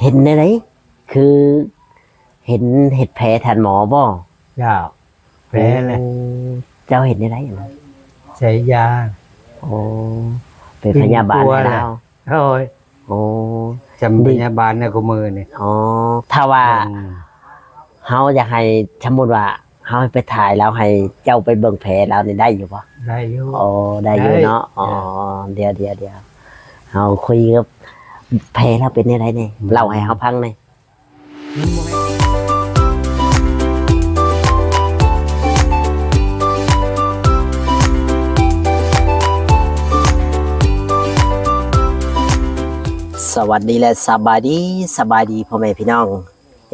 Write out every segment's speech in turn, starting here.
เห็นในไหนคือ เห็นเห็ดแผลทันหมอบ่เจ้าแผลเลย เจ้าเห็นในไหนนะ ใช้ยา โอ้เป็นพยาบาลให้เรา โอ้ย โอ้ จำพยาบาลในกูมือนี่ อ๋อถ้าว่าเฮาอยากให้สมมุติว่าเฮาไปถ่ายแล้วให้เจ้าไปเบิ่งแผลเรานี่ได้อยู่ปะ ได้อยู่ อ๋อได้อยู่เนาะอ๋อเดี๋ยวเฮาคุยกับแผลเราเป็นอะไรเนี่ยเล่าให้เฮาฟังหน่อยสวัสดีและสบายดีพ่อแม่พี่น้อง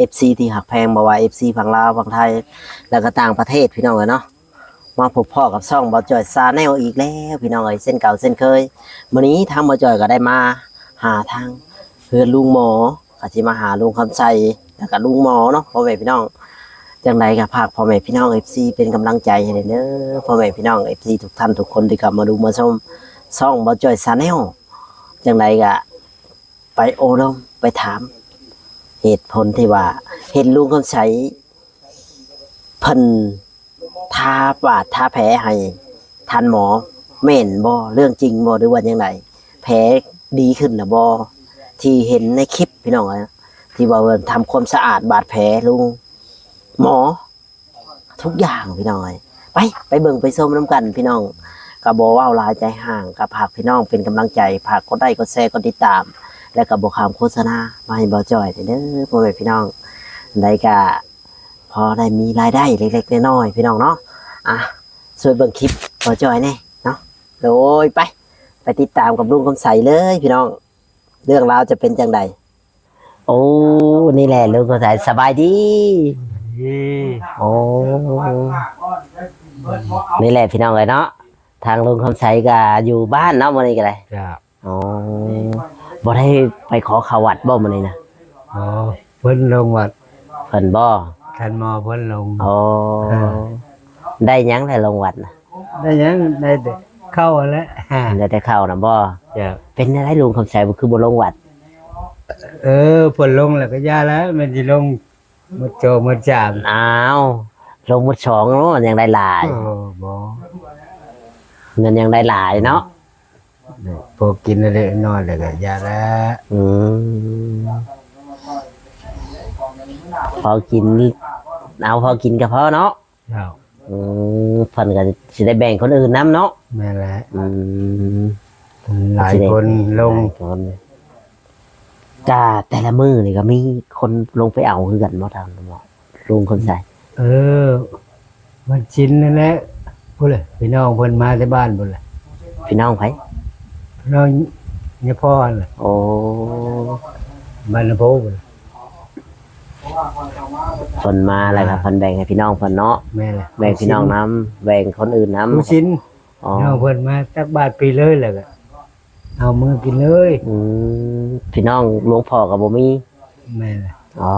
FC ที่หักแพงบ่ว่า FC ฝั่งลาวฝั่งไทยแล้วก็ต่างประเทศพี่น้องเนาะมาพบพ่อกับช่องบ่จอยซาแนลอีกแล้วพี่น้องเส้นเก่าเส้นเคยวันนี้ทางบ่จอยก็ได้มาหาทางเพื่อนลุงหมอก็สิมาหาลุงคำไสแล้วก็ลุงหมอเนาะพ่อแม่พี่น้องจังไดก็ฝากพ่อแม่พี่น้อง FC เป็นกำลังใจให้เด้อพ่อแม่พี่น้อง FC ทุกท่านทุกคนที่เข้ามาดูมาชมช่องบ่จอยซาแนลจังไดก็ไปโอลมไปถามเหตุผลที่ว่าเห็นลุงคำใสเพิ่นทาบาดทาแผลให้ทันหมอแม่นบ่เรื่องจริงบ่หรือว่าอย่างไรแผลดีขึ้นนะบ่ที่เห็นในคลิปพี่น้องนะที่ว่าทำความสะอาดบาดแผลลุงหมอ ทุกอย่างพี่น้องไปเบิ่งไปชมน้ำกันพี่น้องก็บ่ว่าหลายใจห่างก็ฝากพี่น้องเป็นกำลังใจฝากกดไลค์กดแชร์กดติดตามและก็บอกคำโฆษณามาให้บ่จอยเด้อพ่อแม่พี่น้องได้ก็พอได้มีรายได้เล็กๆน้อยๆพี่น้องเนาะช่วยเบิ่งคลิปบ่จอยแน่เนาะโดยไปติดตามกับลุงคำใสเลยพี่น้องเรื่องราวจะเป็นจังใดโอ้นี่แหละลุงคำใสสบายดีโอ้นี่แหละพี่น้องเลยเนาะทางลุงคำใสก็อยู่บ้านเนาะมื้อนี้ก็ได้อ๋อบ่ได้ไปขอขวัดบ่มื้อนี้นะอ๋อเพิ่นลงวัดเพิ่นบ่ท่านหมอเพิ่นลงอ๋อได้หยังได้ลงวัดนะได้ยังได้เข้าแล้วได้แต่เข้านะบ่เป็นอะไรลุงคำใสบ่คือบ่ลงวัดเพิ่นลงแล้วก็ย่าแล้วมันสิลงมื้อโจมื้อจามอ้าวลงมื้อสองเนาะยังได้หลายบ่เงินยังได้หลายเนาะพอกินเล็กน้อยแล้วก็ย่าแล้วพอกินเอาพอกินก็พอเนาะเพิ่นก็สิได้แบ่งคนอื่นนำเนาะแม่นแหละหลายคนลงก็แต่ละมื้อนี่ก็มีคนลงไปเอาคือกันบ่ทางหมอลุงคนใส่มันชินนั่นแหละพุ่นแหละพี่น้องเพิ่นมาที่บ้านพุ่นแหละพี่น้องไผพี่น้องเนี่ยพ่อน่ะโอ้บ้านนโพพุ่นเพิ่นมาแล้วก็เพิ่นแบ่งให้พี่น้องเพิ่นเนาะแม่นแหละแบ่งพี่น้องนำแบ่งคนอื่นนำผู้ชินน้องเพิ่นมาตักบาตรปีเลยแล้วก็เอามือกินเลยพี่น้องหลวงพ่อก็บ่มีแม่นแหละอ๋อ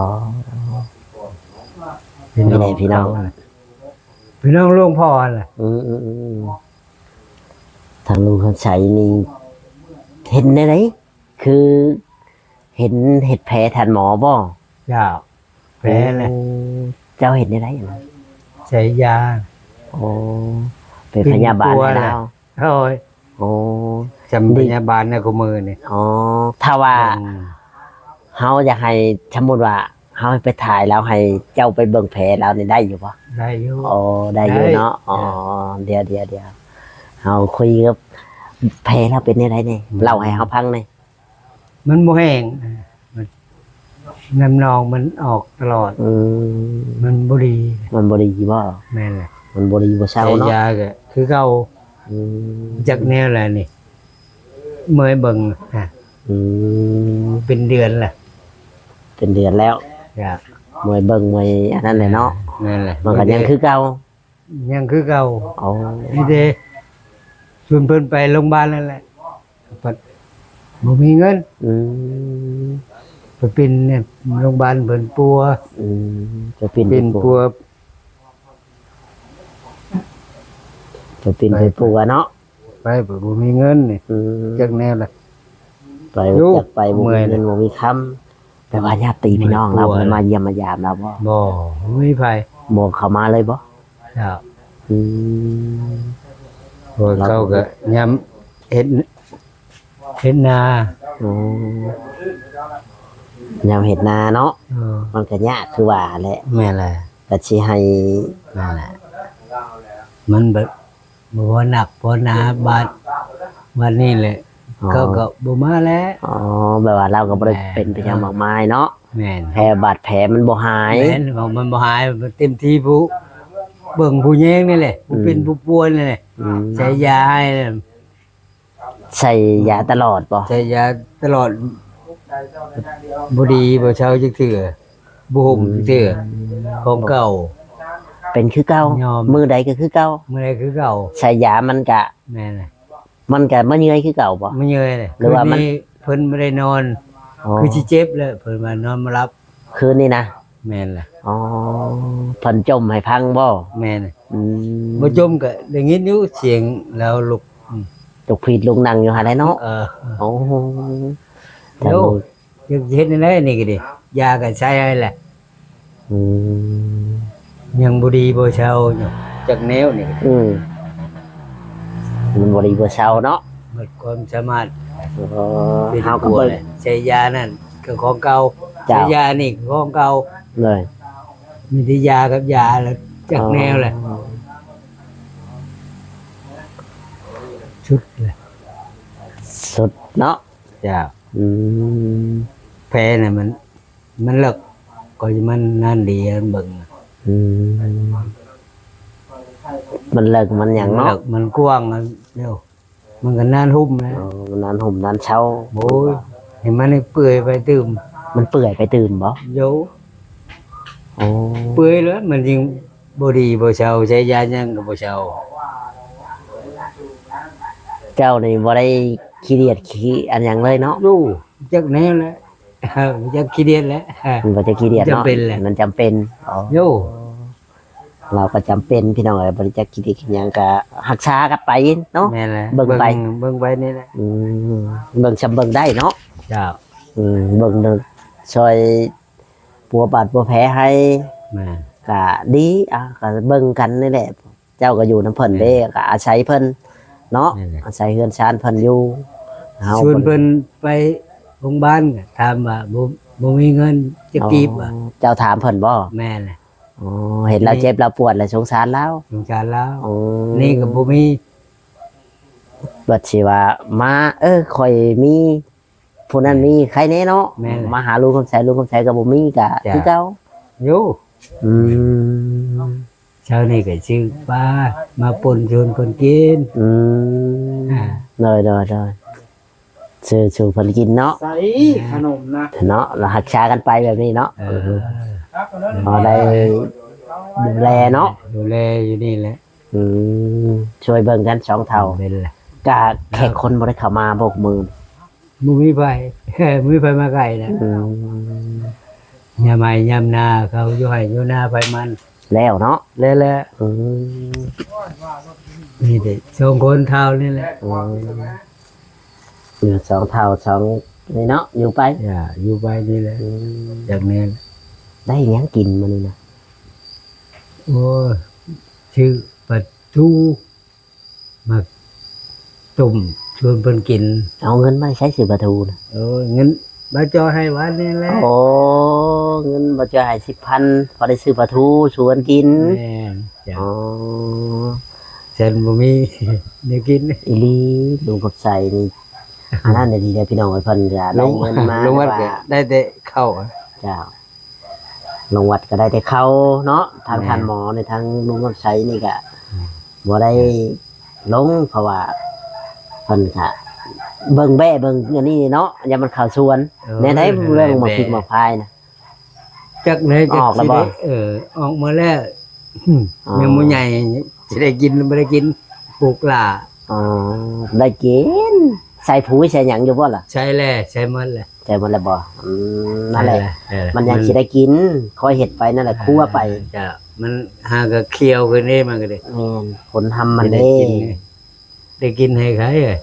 พี่น้องพี่น้องหลวงพ่อน่ะทางลุงคำใสนี่เห็นในไหนคือเห็นเห็ดแผลทันหมอบ่เจ้าแผลเลยเจ้าเห็นในไหนนะใช้ยาโอ้เป็นพยาบาลให้เราโอ้ยโอ้จำพยาบาลในกูมือนี่อ๋อถ้าว่าเฮาอยากให้สมมุติว่าเฮาไปถ่ายแล้วให้เจ้าไปเบิ่งแผลเรานี่ได้อยู่ปะได้อยู่อ๋อได้อยู่เนาะอ๋อเดี๋ยวเฮาคุยกับแผลเราเป็นอะไรเนี่ยเล่าให้เฮาฟังหน่อยมันบ่แห้งน้ำนองมันออกตลอดมันบ่ดีบ่แม่นแหละมันบ่ดีบ่เศร้าเนาะยาก็คือเก่าจากแนวแหละนี่เมื่อเบิ่งเป็นเดือนแหละเป็นเดือนแล้วมวยเบิ่งมวยอันนั้นแหละเนาะนั่นแหละมันก็ยังคือเก่าอ๋อนี่เด้ชวนเพิ่นไปโรงพยาบาลนั่นแหละบ่มีเงินไปเป็นเนี่ยโรงพยาบาลเพิ่นปัวจะเป็นปัวจะเป็นไปปัวเนาะไปบ่มีเงินนี่จักแนวล่ะไปจักไปบ่มีเงินบ่มีคำไป แต่ว่าญาติพี่น้องเราบ่มาเยี่ยมมายามเราบ่ บ่ไม่ไป บ่เข้ามาเลยบ่ เจ้า อืม พวกเขาก็ย้ำเห็นนา อ๋อยามเฮ็ดนาเนาะ เออ มันก็ยากคือว่าแหละ แม่นแหละ ก็สิให้ นั่นแหละมันแบบบ่ว่าหนักบ่หนาบาดวันนี้แหละเขาก็บ่มาแล้ว อ๋อแบบว่าเราก็บ่ได้เป็นไปอย่างมากมายเนาะ แม่น แผลบาดแผลมันบ่หาย แม่นบอกมันบ่หายมันเต็มที่ผู้เบิ่งผู้แยงนี่แหละผู้เป็นผู้ป่วยนี่แหละ อืม ใช้ยาให้เลย ใส่ยาตลอดบ่ ใช้ยาตลอดบ่ดีบ่เช้าจักเทื่อบ่ห่มจักเทื่อของเก่า เป็นคือเก่าย อม มือใดก็คือเก่า เมื่อไรคือเก่า ใส่ยามันก็ แม่นเลย มันก็บ่เหนื่อยคือเก่าบ่ ไม่เยอะเลย หรือว่ามัน คืเพิ่นไม่ได้นอน อ๋อ คือสิเจ็บเลยเพิ่นมานอนมารับ คืนนี้นะ แม่นเลย อ๋อเพิ่นจมให้พังบ่ แม่นเลย อืม บ่จมก็ได้ยินอยู่เสียงแล้วลุก ลูกพีดลุงนั่งอยู่หาได้เนาะ โอ้แต่ โย มึง จะเฮ็ดได้นี่ก็ดิยาก็ใช้ให้แหละ อืม ยังบ่ดีบ่เช้าอยู่จากแนวนี่ก็ อืมมันบ่ดีบ่เช้าเนาะ หมดความสามารถ เป็น เฮาก็ ปวด เบิ่ง เลยใช้ยานั่นก็ของเก่า จ้ะ ใช้ยานี่ก็ของเก่า เลย มีแต่ยากับยาแล้วจากแนวแหละ ชุดเลย สุดเนาะ จ้า อืม แพ้น่ะมันเลิกก็มันนั่นดีมันเบิ่ง อืมมันเลิกมันหยัง มัน เนาะ เลิกมันกว้างอะเดี๋ยวมันก็นานหุ้มนะ อ๋อมันนานห่มนานเช้า โอ้ยเห็นมันนี่เปื่อยไปตื่ม มันเปื่อยไปตื่มบ่ โย โอ้ เปื่อยแล้วมันยิงบ่ดีบ่เช้าใช้ยายังก็บ่เช้า เจ้านี่บ่ได้ขี้เดียดขี้อันหยังเลยเนาะ อยู่จักแนวแล้วจักขี้เดียดแล้ว มันบ่จะขี้เดียดเนาะ จำเป็นแหละ มันจำเป็นอ๋อ โย เราก็จำเป็นพี่น้องเอ้ยบริจาคกิจกิจหยังก็รักษากันไปเนาะ แม่นแหละ เบิ่งไป เบิ่งไปนี่แหละ อืมเบิ่งชำเบิ่งได้เนาะ จ้า เบิ่งนึงช่วยปัวบาดปัวแผลให้ แม่ ก็ดีก็เบิ่งกันนี่แหละ เจ้าก็อยู่น้ำเพิ่นเด้ก็อาศัยเพิ่นเนาะ นั่นแหละ อาศัยเฮือนชานเพิ่นอยู่เฮา ชวนเพิ่นไปโรงพยาบาลก็ถามว่าบ่มีเงินจะกีบอ่ะ เจ้าถามเพิ่นบ่ แม่นแหละ อ๋อเห็นเราเจ็บเราปวดแล้วสงสารแล้ว สงสารแล้ว อ๋อ นี่ก็บ่มี บัดสิว่ามาข่อยมีผู้นั้นมีใครแน่เนาะ แม่นแหละ มาหาลุงคำแสนลุงคำแสนก็บ่มีก็ จ้ะ คือเก่า อยู่ อืม เช้านี้ก็ซื้อปลามาป่นชวนคนกิน อืม อ่า เลยซื้อสู่เพิ่นกินเนาะ ใส่ขนมนะ เนาะเราหักษากันไปแบบนี้เนาะ เออ พอได้ดูแลเนาะ ดูแลอยู่นี่แหละ อืมช่วยเบิ่งกันสองเท่า เป็นแหละ กะแขกคนบ่ได้เข้ามาโบกมือ บ่มีไฟ บ่มีไฟมาไกลนะ อืม ยามใหม่ยามนาเขาอยู่ให้อยู่นาไฟมัน แล้วเนาะ แล้วแหละ อืม นี่เด็กสองคนเท่านี่แหละ อยู่สองเท่าสองนี่เนาะอยู่ไป อย่าอยู่ไปนี่แหละ อืม จากนี้ ได้หยังกินมานี่นะ โอ้ยชื่อปลาทูมาต้มชวนเพิ่นกิน เอาเงินมาใช้ซื้อปลาทูนะ โอ้ยเงินบาจอให้วันนี่แหละ โอ้เงินบ่จะให้10,000พอได้ซื้อปลาทูชวนกิน แม่นจ้ะ อ๋อ ฉันบ่มี เดี๋ยวกิน อีหลีลุงกับใส่นี่อันนั้นน่ะดีเลยพี่น้องไอ้เพิ่นก็ได้เงินมา ลงวัดก็ ว่า ได้แต่เข้าอะ เจ้าลงวัดก็ได้แต่เข้าเนาะทาง แม่ ท่านหมอในทางลุงกับใช้นี่ก็บ่ได้ลงเพราะว่าเพิ่นก็เบิ่งแบ่เบิ่งอันนี้เนาะอย่ามันเข้าสวนแน่ได้เรื่องมาพริกมาพายนะ จักเลยจั ออกแล้วบ่ สิได้ออกมาแล้ว อ๋อ ยังบ่ใหญ่สิได้กินบ่ได้กินปลูกหล่า อ๋อได้กินใส่ปุ๋ยใส่หยังอยู่บ่ล่ะ ใช้แล้ใช้มันแหละ ใส่บ่แล้วบ่นั่นแหละ เออ มันยังสิได้กินคอยเฮ็ดไปนั่นแหละคั่วไป จ้ะมันหาก็เคี่ยวขึ้นนี่มันก็ได้ แม่นผลทำมัน ได้ เด้ กินได้กินให้ใครอะ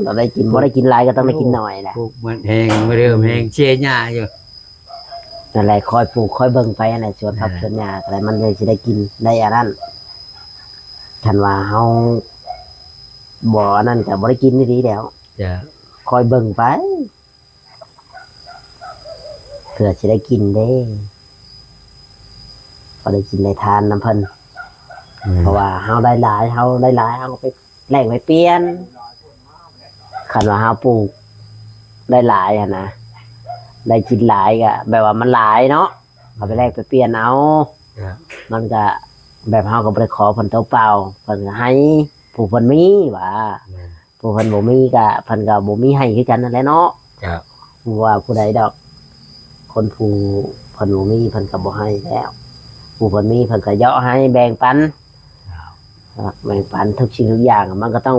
เราได้กินบ่ได้กินหลายก็ต้องได้กินหน่อยแหละ ปลูกมันแห้งมาเริ่มแห้งเชียหญ้าอยู่ นั่นแหละคอยปลูกคอยเบิ่งไปอันไหนสวนผักสวนหญ้าอะไรมันเลยสิได้กินได้อันนั้นคันว่าเฮาบ่อันนั้นก็บ่ได้กินดีๆแล้ว จะ คอยเบิ่งไปเผื่อสิได้กินเด้พอได้กินได้ทานน้ำเพิ่นเพราะว่าเฮาได้หลายเฮาได้หลายเฮาก็ไปแลกไปเปลี่ยนคันว่าเฮาปลูกได้หลายอะนะได้กินหลายก็แบบว่ามันหลายเนาะเอาไปแลกไปเปลี่ยนเอา จะ มันก็แบบเฮาก็บ่ได้ขอเพิ่นเต้าเปล่าเพิ่นก็ให้ผู้เพิ่นมีว่าผู้เพิ่นบ่มีก็เพิ่นก็บ่มีให้คือกันนั่นแหละเนาะ จะ ว่าผู้ใดดอก คนผู้เพิ่นบ่มีเพิ่นก็บ่ให้แล้วผู้เพิ่นมีเพิ่นก็เยาะให้แบ่งปันแบ่งปันทุกสิ่งทุกอย่างมันก็ต้อง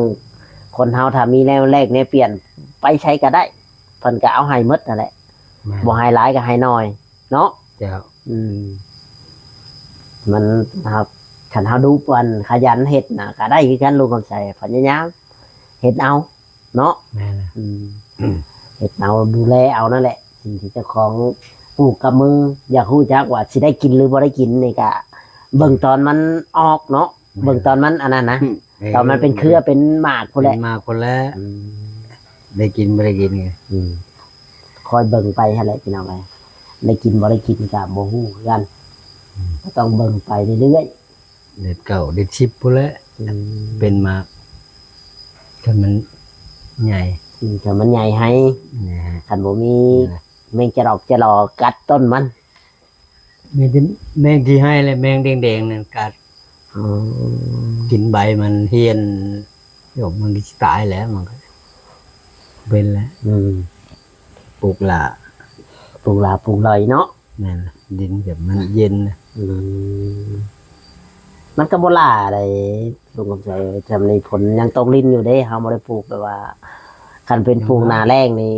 คนเฮาถ้ามีแนวแลกแนวเปลี่ยนไปใช้ก็ได้เพิ่นก็เอาให้หมดนั่นแหละบ่ให้หลายก็ให้น้อย เนาะ จะ อืมมันครับคันเฮาดูปานขยันเฮ็ดน่ะก็ได้คือกันลูกคนใส่พยายามเฮ็ดเอาเนาะ แม่นะ อืมเฮ็ดเอาดูแลเอานั่นแหละสิ่งที่เจ้าของปลูกกับมืออยากรู้จักว่าสิได้กินหรือบ่ได้กินนี่ก็เบิ่งตอนมันออกเนาะเบิ่งตอนมันอันนั้นนะตอนมันเป็นเครือเป็นหมากพุ่นแหละ มาคนแล้ว อืม ได้กินไม่ได้กินไง อืมคอยเบิ่งไปหั่นแหละพี่น้องเอ้ยได้กินบ่ได้กินก็บ่ฮู้คือกันก็ต้องเบิ่งไปเรื่อย เด็ดเก่าเด็ดชิปพนแล้ว ๆอืม เป็นมาถ้ามันใหญ่ ถ้ามันใหญ่ให้ นะฮะ คันบ่มีแมงจะรอกจะรอกัดต้นมัน มีแต่แมงที่ให้เลยแมงแดงๆนั่นกัด อ๋อ กินใบมันเฮียนโยกมันก็ตายแล้วมันก็เป็นแล้ว อืม ปลูกหละ ปลูกลาปลูกลอยเนาะ นั่นน่ะดินแบบมันเย็นนะ อืมมันก็บ่ล่าได้ลุงกำไสจำในผลยังตกลิ้นอยู่เด้เฮาบ่ได้ปลูกแบบว่าคันเป็นปลูกหน้าแล้งนี่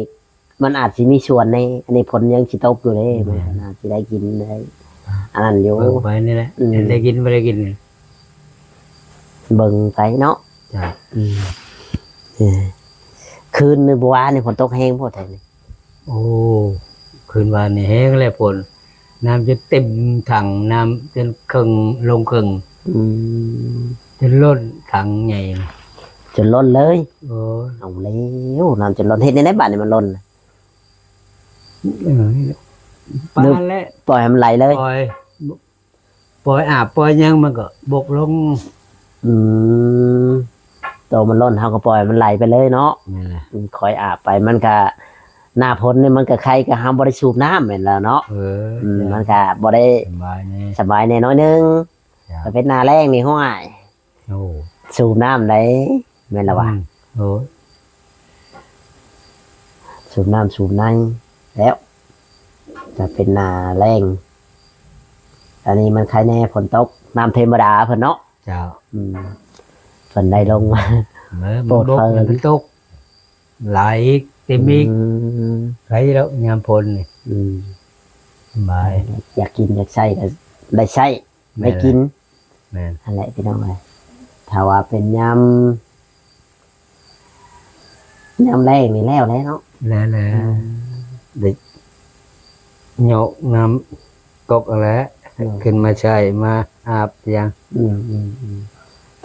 มันอาจสิมีส่วนในอันนี้ผลยังสิตกอยู่เด้มันก็น่าสิได้กินได้อันนั้นอยู่ เบิ่งไปนี่แหละ อืม ได้กินไม่ได้กินนี่ เบิ่งไปเนาะ จ้ะ อืมเออคืนนึงบ่ว่านี่ฝนตกแห้งโพดแท้นี่ โอ้คืนวานนี่แห้งแล้วฝนน้ำจะเต็มถังน้ำจนครึ่งลงครึ่ง อืม จนล้นถังใหญ่นะ จนล้นเลย โอ้ย เอาแล้วน้ำจนล้นเฮ็ดในบ้านนี่มันล้น เออปานและ ปล่อยให้มันไหลเลย ปล่อยอาบปล่อยหยังมันก็บกลง อืมโตมันล้นเฮาก็ปล่อยมันไหลไปเลยเนาะ นี่แหละ คอยอาบไปมันก็หน้าพ้นนี่มันก็ใครก็ห้ามบ่ได้สูบน้ำแม่นแล้วเนาะ เออ มันก็บ่ได้ สบายนี่ สบายแน่น้อยนึง จ้ะ แต่เป็นหน้าแรงนี่ห้วย โอ้ สูบน้ำได้แม่นแล้ววะ โอ้ย สูบน้ำสูบในแล้วจะเป็นหน้าแรงอันนี้มันใครแน่ฝนตกน้ำเทวดาเพิ่นเนาะ เจ้า อืมเพิ่นได้ลงมา เมื่อ โปรด บก เพิ่น มันตกไหลอีกเต็มอีก ม ไหลแล้วยามพลนี่ อืม สบาย อยากกินอยากใช้ก็ได้ใช้ได้กิน แม่น อะไรพี่น้องเลยถ้าว่าเป็นยำแรกนี่แล้วเนาะ แล้วแหละเด็กโยกน้ำกกอะไรขึ้นมาใช้มาอาบยัง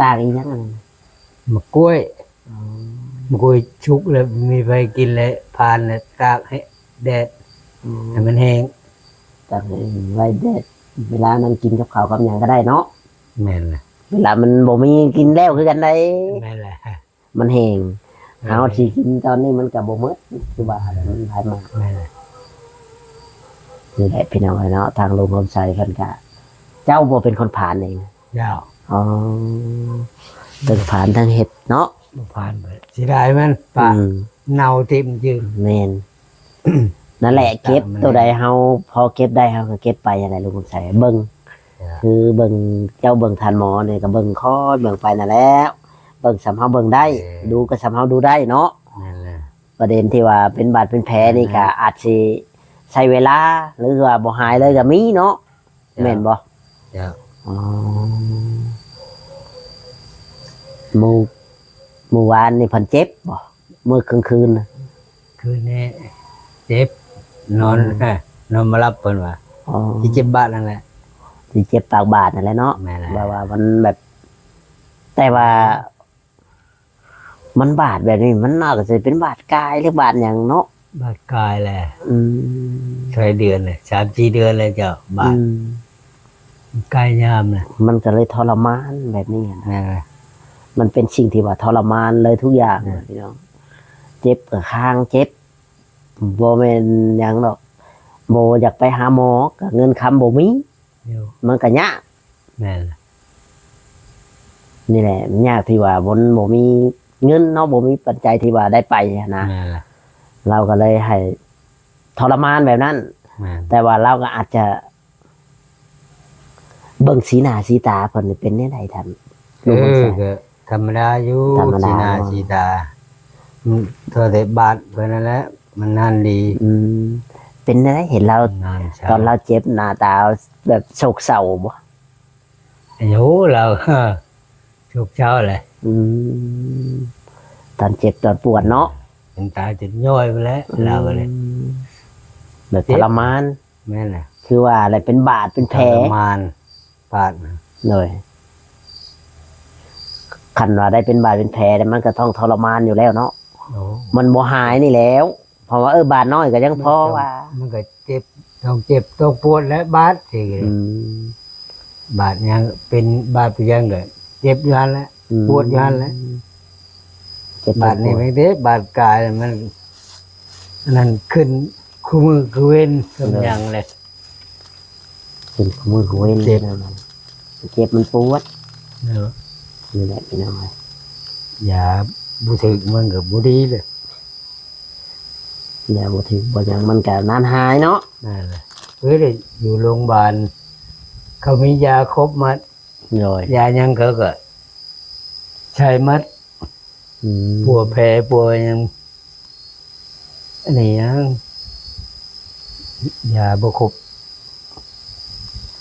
ตากอีกอยังไง มะกล้วยมะกล้วยชุกแล้วมีไฟกินเลยผ่านเลยตากให้แดดให้มันแห้ง ตากไว้เด็ดเวลานั้นกินกับข้าวกับหยังก็ได้เนาะ แม่นแหละ เวลามันบ่มีกินแล้วคือกันได้ แม่นแหละ มันแห้งเฮาสิกินตอนนี้มันก็บ่หมดคือว่ามันผ่านมา แม่นแหละ นี่แหละพี่น้องเนาะทางโรงพยาบาลไซเพิ่นก็เจ้าบ่เป็นคนผ่านเอง ยาว อ๋อตึกผ่านทางเห็ดเนาะ บ่ผ่านไปสิได้มันปะ อืม เนาเต็มยืน แมน นั่นแหละเก็บ ตามมัน ตัวใดเฮาพอเก็บได้เฮาก็เก็บไปอะไรลุงคุณใส่เบิ่ง จ้ะ คือเบิ่งเจ้าเบิ่งทันหมอเนี่ยก็เบิ่งคอยเบิ่งไปนั่นแหล้วเบิ่งสำเฮาเบิ่งได้ ดูก็สำเฮาดูได้เนาะ นั่นแหละ ประเด็นที่ว่าเป็นบาดเป็นแผลนี่ก็อาจสิใช้เวลาหรือว่าบ่หายเลยก็มีเนาะแม่นบ่ จ้ะ อ๋อหมู่วานนี่เพิ่นเจ็บบ่มื้อกลางคืนน่ะ คืนนี้เจ็บนอน อืม ฮะ นำมารับเพิ่นว่า อ๋อ ที่เจ็บบาทนั่นแหละ สิเจ็บปากบาดนั่นแหละเนาะ แม่นแหละ ว่ามันแบบ แต่ว่า มันบาดแบบนี้มันน่าจะเป็นบาดกายหรือบาดหยังเนาะ บาทกายแหละ อืม ใช้เดือนเลย3-4 เดือนเลยเจ้าบาท อืม กายยามนะ มันก็เลยทรมานแบบนี้นะ นั่นแหละ มันเป็นสิ่งที่ว่าทรมานเลยทุกอย่าง อืม พี่น้องเจ็บกับข้างเจ็บโบแมนหยังดอกโบอยากไปหาหมอกับเงินคำโบมี เดี๋ยว มันก็ยาก แม่นล่ะ นี่แหละมันยากที่ว่าบนโบมีเงินเนาะโบมีปัจจัยที่ว่าได้ไปนะ แม่นล่ะ เราก็เลยให้ทรมานแบบนั้น แม่น แต่ว่าเราก็อาจจะ เบิ่งสีหน้าสีตาเพิ่นนี่เป็นได้ทัน เออก็ธรรมดาอยู่ ธรรมดา สีหน้าสีตาเธอแต่บาทเพิ่นนั่นแหละมันนานดี อืมเป็นได้เห็นเรา นานช้า ตอนเราเจ็บหน้าตาแบบโศกเศร้าบ่ อายุเรา ทุกเช้าเลย อืมตอนเจ็บตอนปวดเนาะ เป็นตาจุดย่อยไปแล้วเราก็เลย แบบทรมาน แม่นล่ะ คือว่าอะไรเป็นบาดเป็นแผล ทรมานบาทนะ เลยคันว่าได้เป็นบาดเป็นแผลแต่มันก็ต้องทรมานอยู่แล้วเนาะ โอ้ มันบ่หายนี่แล้ว เพราะว่าบาดน้อยก็ยังพอว่า มันก็เจ็บต้องปวดและบาดสิ อืม บาดยังเป็นบาดไปยังก็เจ็บอยันแล้ว ปวดอยู่นั่นแหละ เจ็บบ าดนี่ไม่ได้บาดกายมันนั่นขึ้นคู่มือคู่เว้นกำยังเลย เป็นมือหัวเอ็น เจ็บ เจ็บมันปวด เนอะ นี่แหละพี่น้อง อย่าบุถึกมันกับบุดีเลย อย่าบ่ถึงบ่หยังมันก็นานหายเนาะ นั่นแหละเฮ้ยได้อยู่โรงพยาบาลเขามียาครบมัด เลย ยายังเขาก็ใช้มัด อืม ปัวแผลปัวยังอันนี้ยังยาบครบ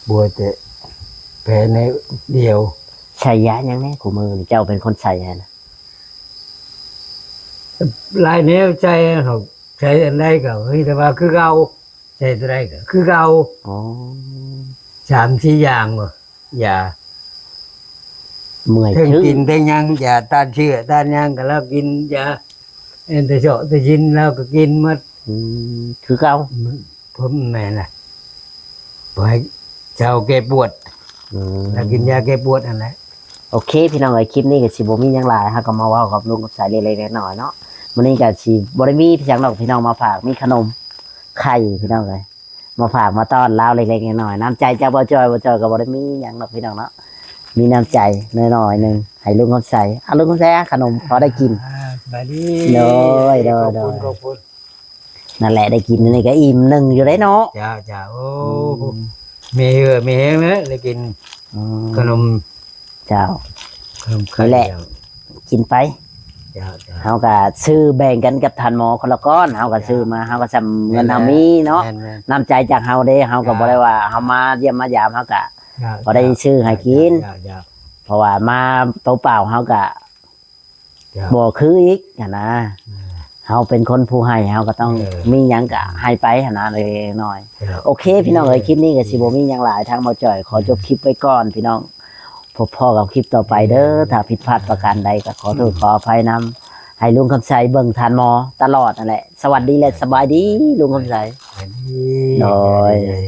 บัวแต่แผลในเดียว ใช้ยาหยังแน่กูมือนี่เจ้าเป็นคนใส่ให้นะ ลายแนวใจเขาใช้อันใดก็เฮ้ยแต่ว่าคือเก่าใช้อะไรก็คือเก่า อ๋อ 3-4อย่างบ่อย่า เมื่อย ถึง ชื่อ กินแต่ยังอย่าต้านเชื้อต้านยังก็แล้วกินยาเอ็นแต่เจาะแต่ยินแล้วก็กินหมด อืมคือเก่า ผมแม่น่ะบ่ให้เจ้าแก้ปวด อืม แล้วกินยาแก้ปวดอันแหละ โอเค พี่น้องเอ้ยคลิปนี้ก็สิบ่มีหยังหลายฮะก็มาเว้ากับลุงกับสายเล็กๆน้อยๆเนาะมื้อนี้ก็สิบ่ได้มีพี่จังดอกพี่น้องมาฝากมีขนมไข่พี่น้องเอ้ยมาฝากมาต้อนลาวเล็กๆน้อยๆน้ำใจจากบ่จอยก็บ่ได้มีหยังดอกพี่น้องเนาะมีน้ำใจน้อยๆหนึงให้ลุงกับสายเอาลุงกับสายขนมพอได้กิน สวัสดี โดย ขอบคุณ นั่นแหละได้กินนี่ก็อิ่มหนึงอยู่ได้เนาะ จ้าโอ้มีเหอะมีแฮงแล้วเลยกิน อืม ขนม เจ้า ไข่ นี่แหละ เจียว กินไป จ้า เฮาก็ซื้อแบ่งกันกับท่านหมอคนละก้อนเฮาก็ซื้อมาเฮาก็ซำเงินเฮามีเนาะ แม่น น้ำใจจากเฮาเด้เฮาก็บ่ได้ว่าเฮามาเยี่ยมมายามเฮาก็ ๆ บ่ได้ซื้อให้กิน จ้า เพราะว่ามาเปล่าๆเฮาก็ จ้า บ่คืออีกหั้นนะเฮาเป็นคนผู้ให้เฮาก็ต้อง เออ มีหยังก็ให้ไปหั้นนะเล็กๆน้อย จ้า โอเค พี่น้องเอ้ยคลิปนี้ก็สิบ่มีหยังหลายทางบ่จ่อยขอจบคลิปไว้ก่อนพี่น้องพบพ่อกับคลิปต่อไปเด้อถ้าผิดพลาดประการใดก็ขอโทษขออภัยนำให้ลุงคำไสเบิ่งทานหมอตลอดนั่นแหละสวัสดีและสบายดีลุงคำไส สวัสดี โดย จ้า